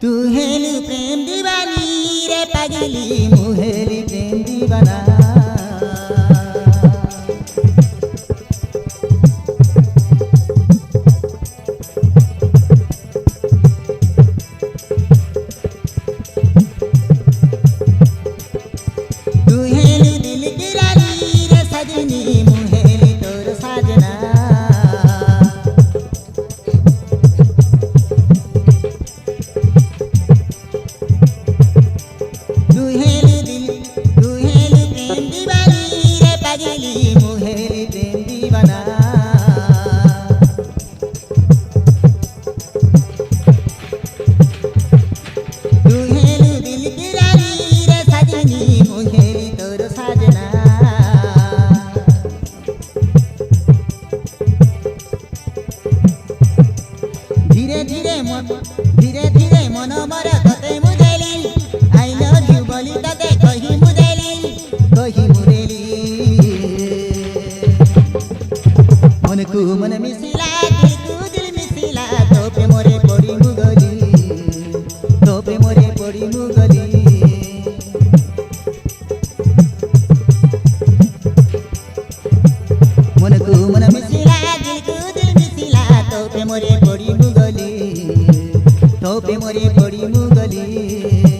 तू हेली प्रेम दीवानी रे पगली मुहेली प्रेम दीवाना तू हेली दिल की रानी रे सजनी मुहेली तोर साजना धीरे धीरे मन मर तते मुदेली आई लव यू बोली तते कही मुदेली मन को मन मिसिला दिल को दिल मिसिला तो पे मोरे पड़ी मुगली तो पे मोरे पड़ी मुगली मन को मन मिसिला दिल को दिल मिसिला तो पे मोरे पड़ी मुगली तो पे मोरे पड़ी मुगली